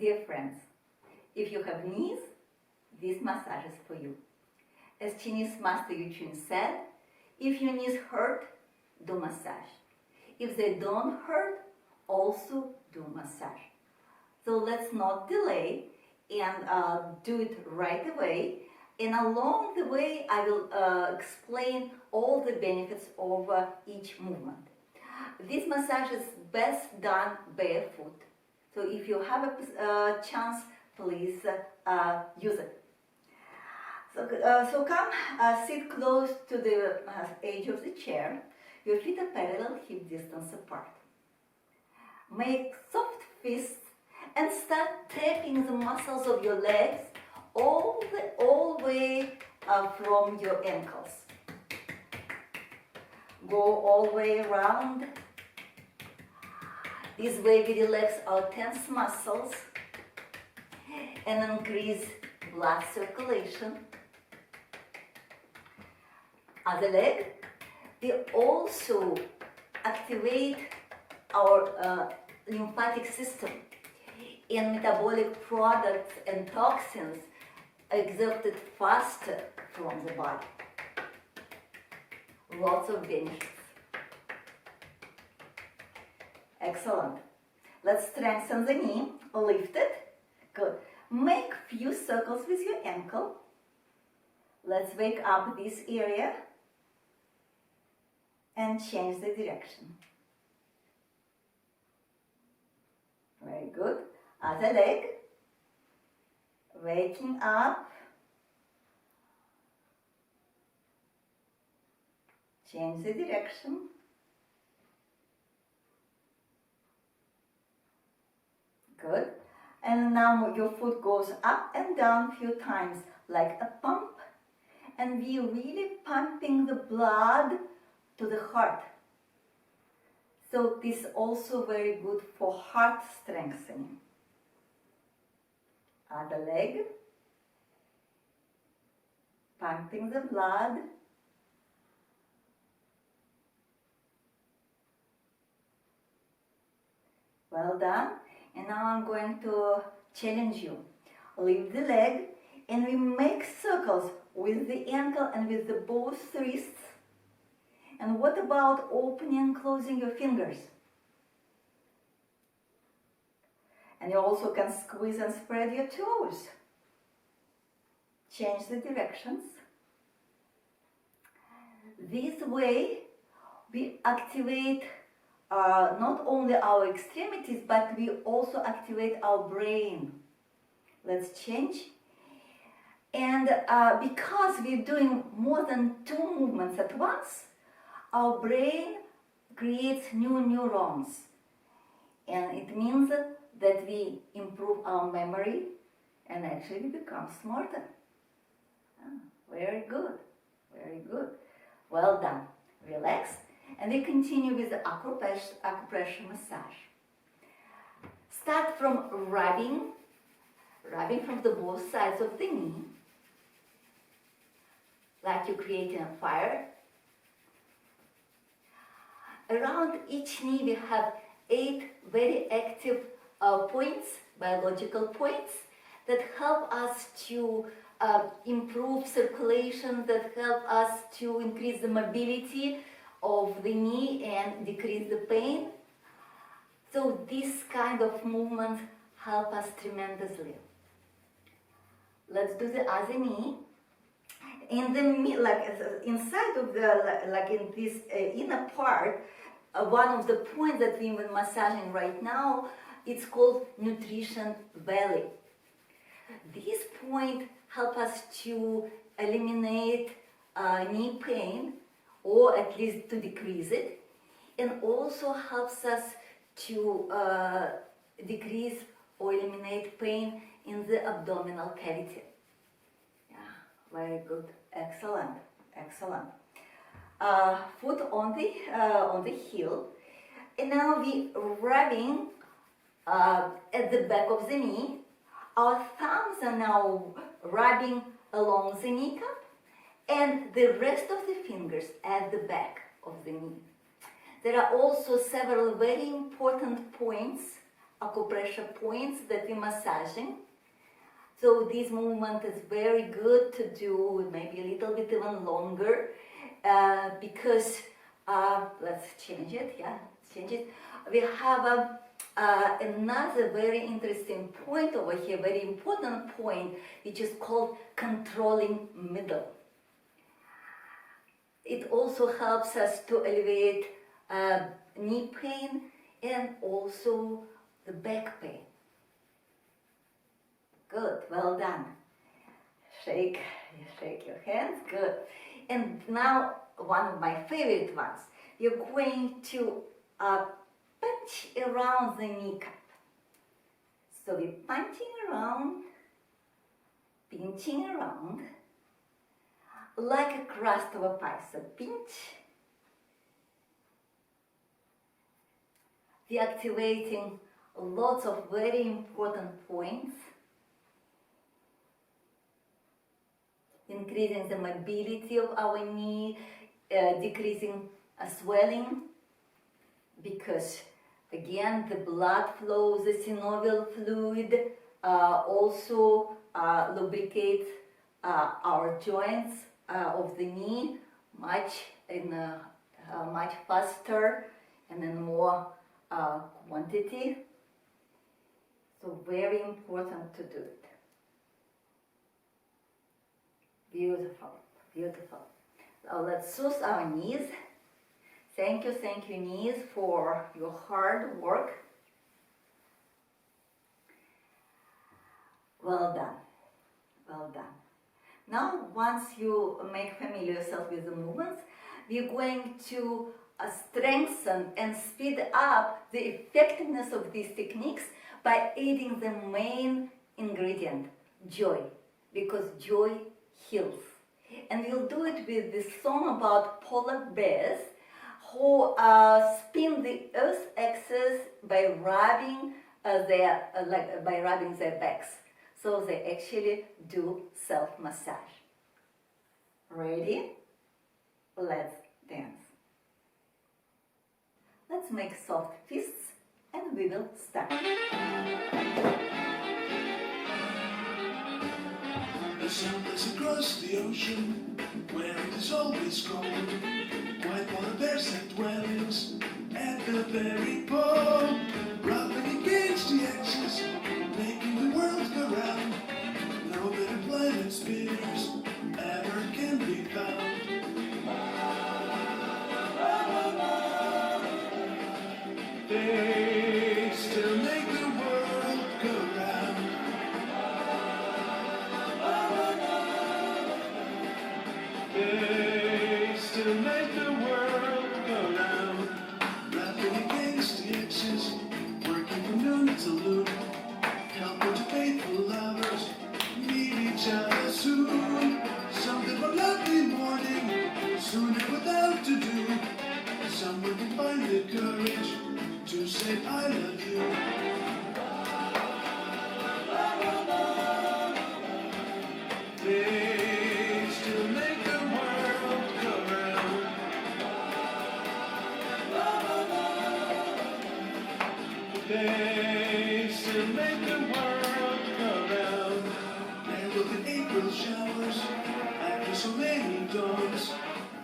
Dear friends, if you have knees, this massage is for you. As Chinese master Yu Chun said, if your knees hurt, do massage. If they don't hurt, also do massage. So let's not delay and do it right away. And along the way, I will explain all the benefits of each movement. This massage is best done barefoot. So if you have a chance, please use it. So come, sit close to the edge of the chair. Your feet are parallel, hip distance apart. Make soft fists and start tapping the muscles of your legs all the way from your ankles. Go all the way around. This way we relax our tense muscles and increase blood circulation. Other leg, we also activate our lymphatic system, and metabolic products and toxins are exerted faster from the body. Lots of benefits. Excellent. Let's strengthen the knee. Lift it. Good. Make few circles with your ankle. Let's wake up this area and change the direction. Very good. Other leg. Waking up. Change the direction. Good. And now your foot goes up and down a few times like a pump. And we're really pumping the blood to the heart. So this is also very good for heart strengthening. Other leg. Pumping the blood. Well done. And now I'm going to challenge you. Lift the leg and we make circles with the ankle and with the both wrists. And what about opening and closing your fingers? And you also can squeeze and spread your toes. Change the directions. This way we activate not only our extremities, but we also activate our brain. Let's change. And because we're doing more than 2 movements at once, our brain creates new neurons. And it means that we improve our memory and actually become smarter. Very good. Very good. Well done. Relax. And we continue with the acupressure massage. Start from rubbing from the both sides of the knee, like you're creating a fire. Around each knee we have 8 very active points, biological points, that help us to improve circulation, that help us to increase the mobility of the knee and decrease the pain. So this kind of movements help us tremendously. Let's do the other knee. In the inside of the in this inner part, one of the points that we've been massaging right now, it's called nutrition valley. This point helps us to eliminate knee pain, or at least to decrease it, and also helps us to decrease or eliminate pain in the abdominal cavity. Yeah, very good, excellent, excellent. Foot on the heel, and now we rubbing at the back of the knee. Our thumbs are now rubbing along the kneecap, and the rest of the fingers at the back of the knee. There are also several very important points acupressure points that we're massaging. So this movement is very good to do, maybe a little bit even longer, because, let's change it, yeah, let's change it. We have another very interesting point over here, very important point, which is called controlling middle. It also helps us to alleviate knee pain and also the back pain. Good, well done. Shake your hands, good. And now one of my favorite ones. You're going to punch around the kneecap. So we're punching around, pinching around, like a crust of a pie. So pinch. We're activating lots of very important points, increasing the mobility of our knee, decreasing swelling, because again the blood flow, the synovial fluid also lubricates our joints of the knee much faster and in more quantity. So very important to do it. Beautiful, beautiful. Now let's soothe our knees. Thank you, knees, for your hard work. Well done, well done. Now, once you make familiar yourself with the movements, we're going to strengthen and speed up the effectiveness of these techniques by adding the main ingredient, joy, because joy heals. And we'll do it with this song about polar bears who spin the earth's axis by rubbing their backs. So they actually do self-massage. Ready? Let's dance. Let's make soft fists and we will start. The sun lives across the ocean, where it is always cold. White polar bears have dwellings at the very pole, rubbing against the axis, making the world go round. No better planet spinners ever can be found. They still make the world go round. They still make the world go round. Rapping against the axis, working from noon to noon, helping to faithful lovers meet each other soon. Someday one lovely morning, sooner without to do, someone can find the courage to say I love you. They still make the world go round. They still make the world go round. There will be April showers after so many dawns,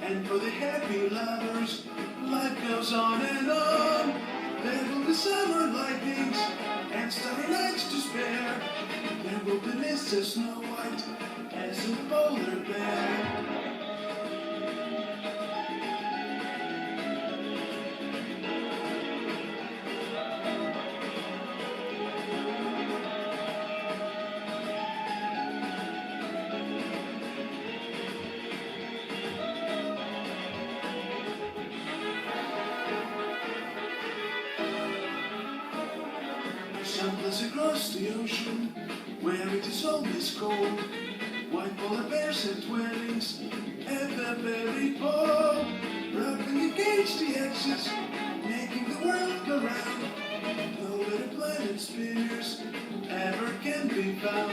and for the happy lovers, life goes on and on. There will be summer lightnings and starry nights to spare. There will be mists as snow white as a polar bear. Someplace across the ocean, where it is always cold, white polar bears have dwellings at the very pole, rubbing against the axis, making the world go round. No better planet spinners ever can be found.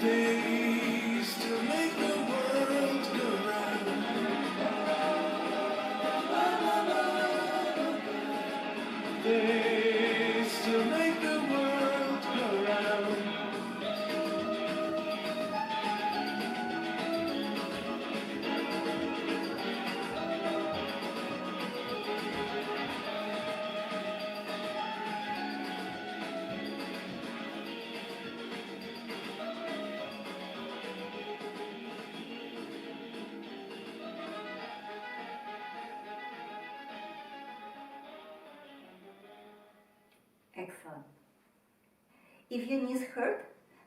They still make the world go round. face to make the world go round. Excellent. If your knees hurt,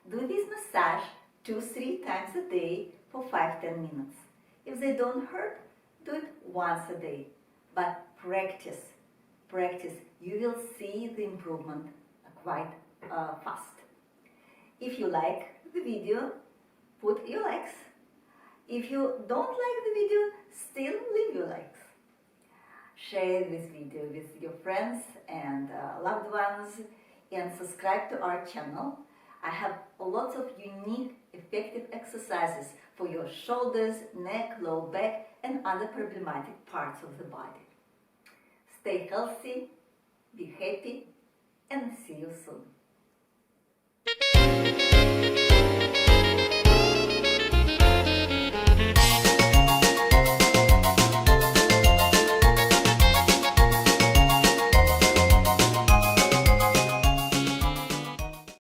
do this massage 2-3 times a day for 5-10 minutes. If they don't hurt, do it once a day. But practice. You will see the improvement quite fast. If you like the video, put your likes. If you don't like the video, still leave your likes. Share this video with your friends and loved ones and subscribe to our channel. I have lots of unique, effective exercises for your shoulders, neck, low back and other problematic parts of the body. Stay healthy, be happy, and see you soon.